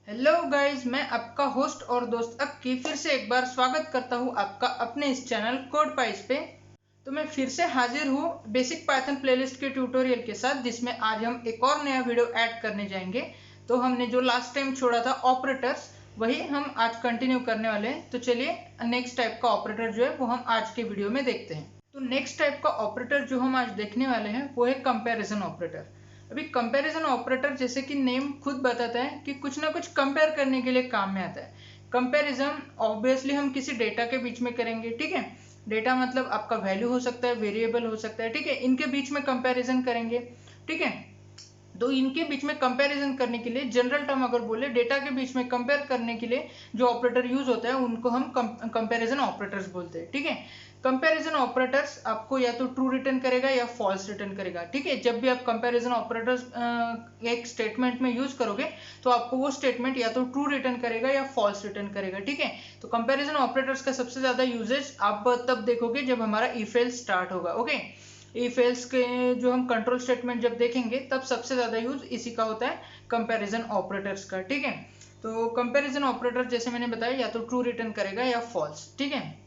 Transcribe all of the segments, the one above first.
Hello guys, मैं आपका host और दोस्त अक्की फिर से एक बार स्वागत करता हूँ आपका अपने इस चैनल कोड पाइस पे। तो मैं फिर से हाजिर हूँ बेसिक पाइथन प्लेलिस्ट के ट्यूटोरियल के साथ, जिसमें आज हम एक और नया वीडियो ऐड करने जाएंगे। तो हमने जो लास्ट टाइम छोड़ा था ऑपरेटर्स, वही हम आज कंटिन्यू करने वाले हैं। तो चलिए नेक्स्ट टाइप का ऑपरेटर जो है वो हम आज के वीडियो में देखते हैं। तो नेक्स्ट टाइप का ऑपरेटर जो हम आज देखने वाले हैं वो है कंपैरिजन ऑपरेटर। अभी कंपैरिजन ऑपरेटर जैसे कि नेम खुद बताता है कि कुछ ना कुछ कंपेयर करने के लिए काम में आता है। कंपैरिजन ऑब्वियसली हम किसी डेटा के बीच में करेंगे, ठीक है। डेटा मतलब आपका वैल्यू हो सकता है, वेरिएबल हो सकता है, ठीक है। इनके बीच में कंपैरिजन करेंगे, ठीक है। तो इनके बीच में कंपैरिजन करने के लिए जनरल टर्म अगर बोले, डेटा के बीच में कंपेयर करने के लिए जो ऑपरेटर यूज होता है उनको हम कंपैरिजन ऑपरेटर्स बोलते हैं, ठीक है। कंपैरिजन ऑपरेटर्स आपको या तो ट्रू रिटर्न करेगा या फॉल्स रिटर्न करेगा, ठीक है। जब भी आप कंपैरिजन ऑपरेटर्स एक स्टेटमेंट में यूज करोगे तो आपको वो स्टेटमेंट या तो ट्रू रिटर्न करेगा या फॉल्स रिटर्न करेगा, ठीक है। तो कंपैरिजन ऑपरेटर्स का सबसे ज्यादा यूजेज आप तब देखोगे जब हमारा इफ एल्स स्टार्ट होगा, ओके। इफ एल्स के जो हम कंट्रोल स्टेटमेंट जब देखेंगे तब सबसे ज्यादा यूज इसी का होता है, कंपैरिजन ऑपरेटर्स का, ठीक है। तो कंपैरिजन ऑपरेटर जैसे मैंने बताया या तो ट्रू रिटर्न करेगा या फॉल्स, ठीक है।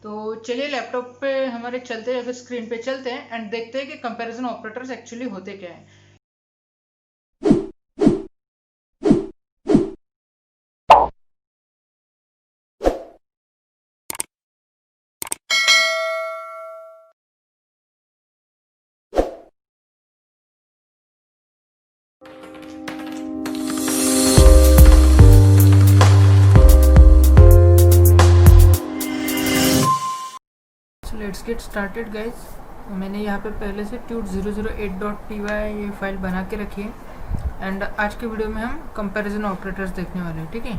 तो चलिए लैपटॉप पे हमारे चलते हैं या फिर स्क्रीन पे चलते हैं एंड देखते हैं कि कंपैरिजन ऑपरेटर्स एक्चुअली होते क्या है। Let's get started guys. मैंने यहाँ पे पहले से tut008.py ये फाइल बना के रखी है एंड आज के वीडियो में हम कंपैरिजन ऑपरेटर्स देखने वाले हैं, ठीक है।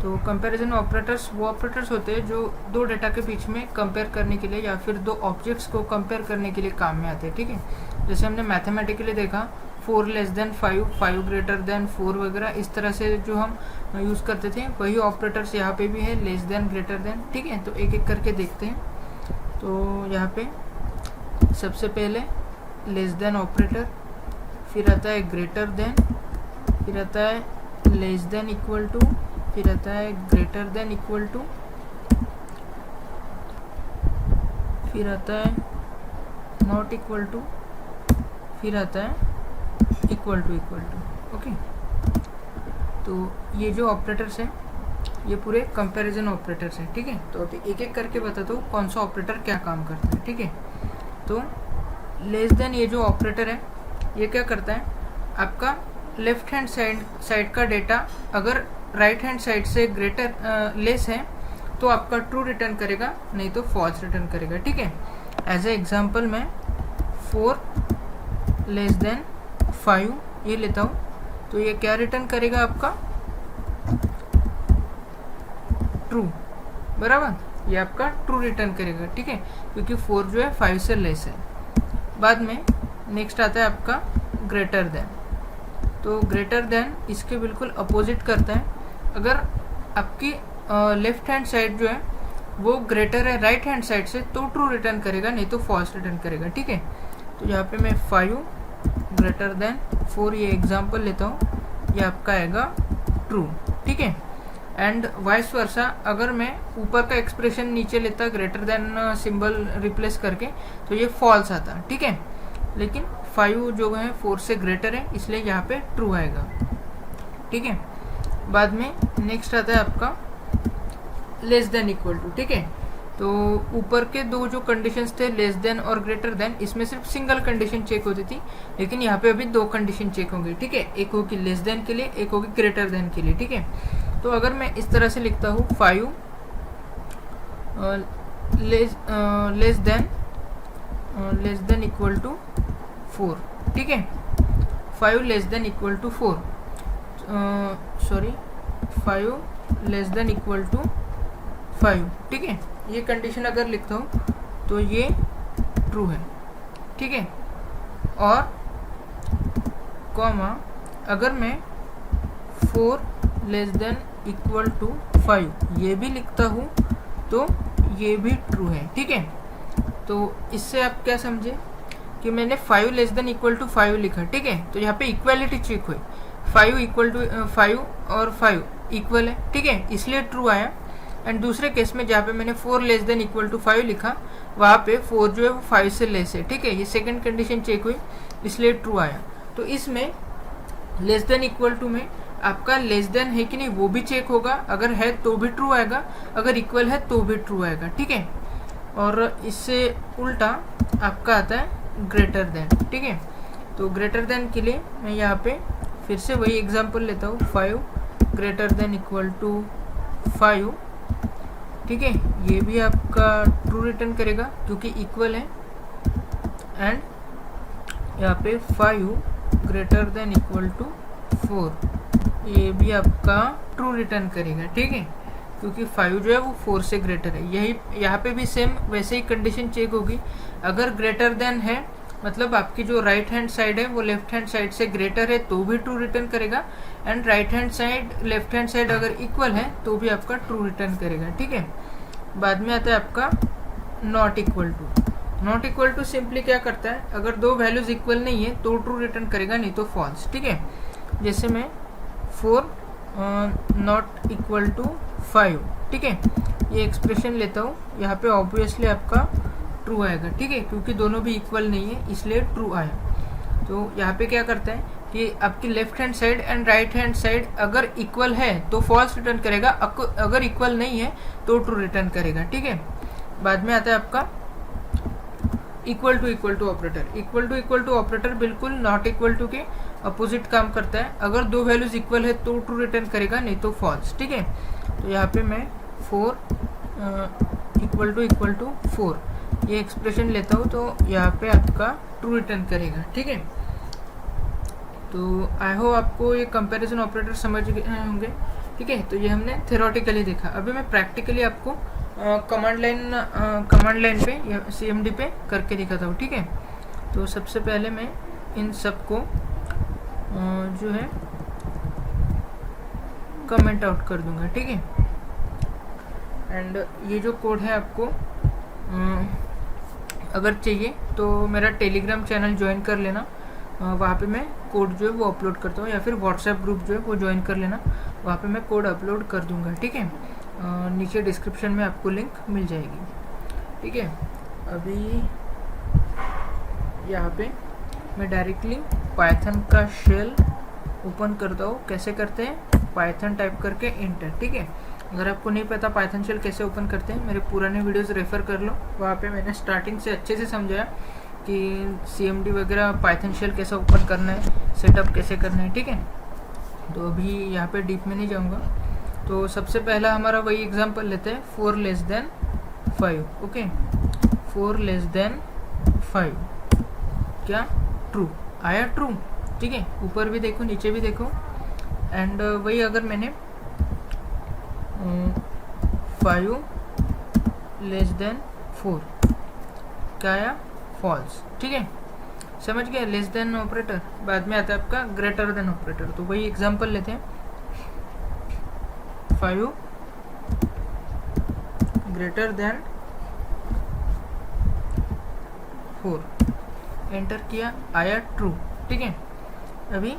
तो कंपैरिजन ऑपरेटर्स वो ऑपरेटर्स होते हैं जो दो डेटा के बीच में कंपेयर करने के लिए या फिर दो ऑब्जेक्ट्स को कंपेयर करने के लिए काम में आते हैं, ठीक है। जैसे हमने मैथमेटिकली देखा 4 लेस देन 5, 5 ग्रेटर देन 4 वगैरह, इस तरह से जो हम यूज़ करते थे वही ऑपरेटर्स यहाँ पे भी है, लेस देन, ग्रेटर देन, ठीक है। तो एक एक करके देखते हैं। तो यहाँ पे सबसे पहले लेस देन ऑपरेटर, फिर आता है ग्रेटर देन, फिर आता है लेस देन इक्वल टू, फिर आता है ग्रेटर देन इक्वल टू, फिर आता है नॉट इक्वल टू, फिर आता है इक्वल टू ओके। तो ये जो ऑपरेटर्स हैं ये पूरे कंपैरिजन ऑपरेटर्स हैं, ठीक है। तो अभी एक एक करके बताता हूँ कौन सा ऑपरेटर क्या काम करता है, ठीक है। तो लेस देन ये जो ऑपरेटर है ये क्या करता है, आपका लेफ्ट हैंड साइड का डेटा अगर राइट हैंड साइड से ग्रेटर लेस है तो आपका ट्रू रिटर्न करेगा, नहीं तो फॉल्स रिटर्न करेगा, ठीक है। एज ए एग्जाम्पल मैं 4 लेस देन 5 ये लेता हूँ, तो ये क्या रिटर्न करेगा, आपका ट्रू, बराबर। ये आपका ट्रू रिटर्न करेगा, ठीक है, क्योंकि 4 जो है 5 से लेस है। बाद में नेक्स्ट आता है आपका ग्रेटर देन। तो ग्रेटर देन इसके बिल्कुल अपोजिट करता है। अगर आपकी लेफ्ट हैंड साइड जो है वो ग्रेटर है राइट हैंड साइड से तो ट्रू रिटर्न करेगा, नहीं तो फॉल्स रिटर्न करेगा, ठीक है। तो यहाँ पे मैं 5 ग्रेटर देन 4 ये एग्जाम्पल लेता हूँ, ये आपका आएगा ट्रू, ठीक है। एंड वाइस वर्सा अगर मैं ऊपर का एक्सप्रेशन नीचे लेता ग्रेटर देन सिंबल रिप्लेस करके तो ये फॉल्स आता, ठीक है। लेकिन 5 जो है 4 से ग्रेटर है इसलिए यहाँ पे ट्रू आएगा, ठीक है। बाद में नेक्स्ट आता है आपका लेस देन इक्वल टू, ठीक है। तो ऊपर के दो जो कंडीशंस थे लेस देन और ग्रेटर देन, इसमें सिर्फ सिंगल कंडीशन चेक होती थी, लेकिन यहाँ पे अभी दो कंडीशन चेक होंगी, ठीक है। एक होगी लेस देन के लिए, एक होगी ग्रेटर देन के लिए, ठीक है। तो अगर मैं इस तरह से लिखता हूँ 5 लेस देन इक्वल टू 4, ठीक है। 5 less than equal to 4, sorry 5 less than equal to 5, ठीक है। ये कंडीशन अगर लिखता हूँ तो ये ट्रू है, ठीक है। और कॉमा अगर मैं 4 लेस देन इक्वल टू 5 ये भी लिखता हूँ तो ये भी ट्रू है, ठीक है। तो इससे आप क्या समझे कि मैंने 5 लेस देन इक्वल टू 5 लिखा, ठीक है। तो यहाँ पे इक्वालिटी चेक हुई, 5 इक्वल टू 5 और 5 इक्वल है, ठीक है, इसलिए ट्रू आया। एंड दूसरे केस में जहाँ पे मैंने 4 लेस देन इक्वल टू 5 लिखा, वहाँ पे 4 जो है वो 5 से लेस है, ठीक है, ये सेकंड कंडीशन चेक हुई, इसलिए ट्रू आया। तो इसमें लेस देन इक्वल टू में आपका लेस देन है कि नहीं वो भी चेक होगा, अगर है तो भी ट्रू आएगा, अगर इक्वल है तो भी ट्रू आएगा, ठीक है। और इससे उल्टा आपका आता है ग्रेटर देन, ठीक है। तो ग्रेटर देन के लिए मैं यहाँ पे फिर से वही एग्जांपल लेता हूँ, 5 ग्रेटर देन इक्वल टू 5, ठीक है, ये भी आपका ट्रू रिटर्न करेगा क्योंकि इक्वल है। एंड यहाँ पे 5 ग्रेटर देन इक्वल टू 4, ये भी आपका ट्रू रिटर्न करेगा, ठीक है, क्योंकि 5 जो है वो 4 से ग्रेटर है। यही यहाँ पे भी सेम वैसे ही कंडीशन चेक होगी, अगर ग्रेटर देन है मतलब आपकी जो राइट हैंड साइड है वो लेफ्ट हैंड साइड से ग्रेटर है तो भी ट्रू रिटर्न करेगा, and right hand side left hand side अगर इक्वल है तो भी आपका ट्रू रिटर्न करेगा, ठीक है। बाद में आता है आपका not equal to. Not equal to simply क्या करता है, अगर दो वैल्यूज इक्वल नहीं है तो ट्रू रिटर्न करेगा, नहीं तो फॉल्स, ठीक है। जैसे मैं 4 नॉट इक्वल टू 5, ठीक है, ये एक्सप्रेशन लेता हूँ, यहाँ पे ऑब्वियसली आपका ट्रू आएगा, ठीक है, क्योंकि दोनों भी इक्वल नहीं है इसलिए ट्रू आया। तो यहाँ पे क्या करता है कि आपकी left hand side and right hand side अगर इक्वल है तो फॉल्स रिटर्न करेगा, अगर इक्वल नहीं है तो ट्रू रिटर्न करेगा, ठीक है। बाद में आता है आपका equal to operator. Equal to operator बिल्कुल नॉट इक्वल टू के अपोजिट काम करता है, अगर दो वैल्यूज इक्वल है तो ट्रू रिटर्न करेगा, नहीं तो फॉल्स, ठीक है। तो यहाँ पे मैं 4 इक्वल टू 4 ये एक्सप्रेशन लेता हूँ, तो यहाँ पे आपका ट्रू रिटर्न करेगा, ठीक है। तो आई होप आपको ये कंपैरिजन ऑपरेटर समझ गए होंगे, ठीक है। तो ये हमने थ्योरेटिकली देखा, अभी मैं प्रैक्टिकली आपको कमांड लाइन पे या CMD पे करके दिखाता हूँ, ठीक है। तो सबसे पहले मैं इन सबको जो है कमेंट आउट कर दूंगा, ठीक है। एंड ये जो कोड है आपको अगर चाहिए तो मेरा टेलीग्राम चैनल ज्वाइन कर लेना, वहाँ पे मैं कोड जो है वो अपलोड करता हूँ, या फिर व्हाट्सएप ग्रुप जो है वो ज्वाइन कर लेना, वहाँ पे मैं कोड अपलोड कर दूंगा, ठीक है। नीचे डिस्क्रिप्शन में आपको लिंक मिल जाएगी, ठीक है। अभी यहाँ पे मैं डायरेक्टली पाइथन का शेल ओपन करता हूँ। कैसे करते हैं, पाइथन टाइप करके इंटर, ठीक है। अगर आपको नहीं पता पाइथन शेल कैसे ओपन करते हैं, मेरे पुराने वीडियोस रेफर कर लो, वहाँ पे मैंने स्टार्टिंग से अच्छे से समझाया कि CMD वगैरह पाइथन शेल कैसे ओपन करना है, सेटअप कैसे करना है, ठीक है। तो अभी यहाँ पे डीप में नहीं जाऊँगा। तो सबसे पहला हमारा वही एग्जांपल लेते हैं, 4 less than 5, okay. 4 less than 5 क्या ट्रू आया, ट्रू, ठीक है। ऊपर भी देखो नीचे भी देखो, एंड वही अगर मैंने 5 लेस देन 4 क्या आया, फॉल्स, ठीक है, समझ गया, लेस देन ऑपरेटर। बाद में आता है आपका ग्रेटर देन ऑपरेटर। तो वही एग्जांपल लेते हैं, 5 ग्रेटर देन 4, एंटर किया, आया ट्रू, ठीक है। अभी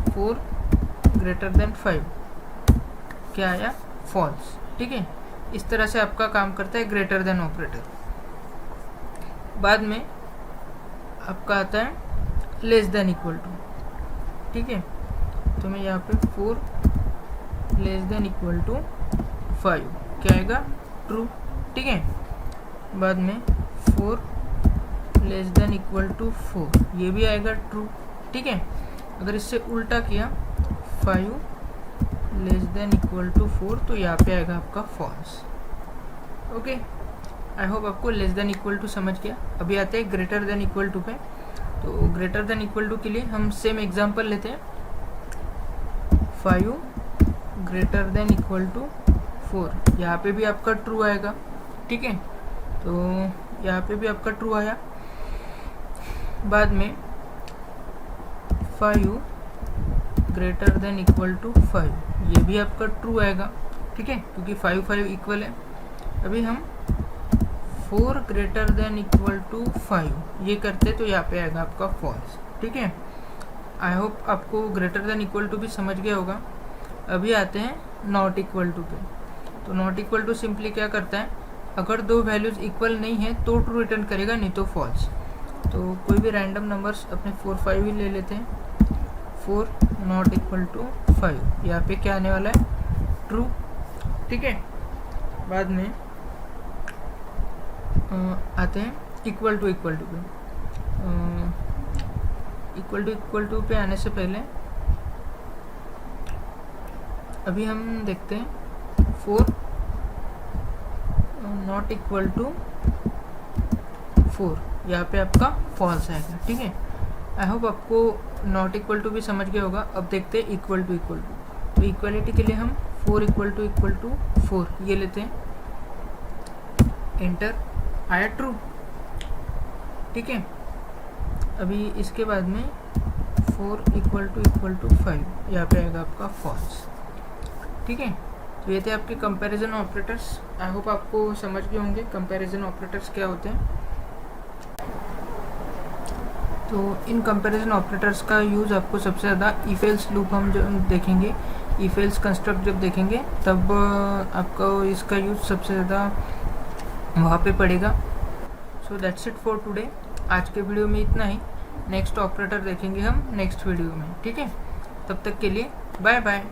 4 ग्रेटर देन 5 क्या आया, फॉल्स, ठीक है। इस तरह से आपका काम करता है ग्रेटर देन ऑपरेटर। बाद में आपका आता है लेस देन इक्वल टू, ठीक है। तो मैं यहाँ पे 4 लेस देन इक्वल टू 5 क्या आएगा, ट्रू, ठीक है। बाद में 4 लेस देन इक्वल टू 4 ये भी आएगा ट्रू, ठीक है। अगर इससे उल्टा किया 5 लेस देन इक्वल टू 4 तो यहाँ पे आएगा आपका फॉल्स, ओके। आई होप आपको लेस देन इक्वल टू समझ गया। अभी आते हैं ग्रेटर देन इक्वल टू पे। तो ग्रेटर देन इक्वल टू के लिए हम सेम एग्जांपल लेते हैं, 5 ग्रेटर देन इक्वल टू 4 यहाँ पे भी आपका ट्रू आएगा, ठीक है। तो यहाँ पे भी आपका ट्रू आया। बाद में 5 ग्रेटर देन इक्वल टू 5 ये भी आपका ट्रू आएगा, ठीक है, क्योंकि 5 इक्वल है। अभी हम 4 ग्रेटर देन इक्वल टू 5 ये करते तो यहाँ पे आएगा आपका फॉल्स, ठीक है। आई होप आपको ग्रेटर देन इक्वल टू भी समझ गया होगा। अभी आते हैं नॉट इक्वल टू पे। तो नॉट इक्वल टू सिंपली क्या करता है, अगर दो वैल्यूज़ इक्वल नहीं है तो ट्रू रिटर्न करेगा, नहीं तो फॉल्स। तो कोई भी रैंडम नंबर्स अपने 4 5 ही ले लेते हैं। 4 नॉट इक्वल टू 5, यहाँ पे क्या आने वाला है, ट्रू। ठीक है, बाद में आते हैं इक्वल टू पे। इक्वल टू पे आने से पहले अभी हम देखते हैं 4 नॉट इक्वल टू 4, यहाँ पे आपका फॉल्स आएगा। ठीक है, आई होप आपको नॉट इक्वल टू भी समझ गया होगा। अब देखते हैं इक्वल टू। तो इक्वलिटी के लिए हम 4 इक्वल टू 4 ये लेते हैं, एंटर, आया ट्रू। ठीक है, अभी इसके बाद में 4 इक्वल टू 5, यहाँ पे आएगा आपका फॉल्स। ठीक है, तो ये थे आपके कंपैरिजन ऑपरेटर्स। आई होप आपको समझ गए होंगे कंपैरिजन ऑपरेटर्स क्या होते हैं। तो इन कंपैरिजन ऑपरेटर्स का यूज़ आपको सबसे ज़्यादा इफ एल्स लूप हम जब देखेंगे, इफ एल्स कंस्ट्रक्ट जब देखेंगे तब आपको इसका यूज़ सबसे ज़्यादा वहाँ पे पड़ेगा। So that's it for today. आज के वीडियो में इतना ही। नेक्स्ट ऑपरेटर देखेंगे हम नेक्स्ट वीडियो में। ठीक है, तब तक के लिए बाय बाय।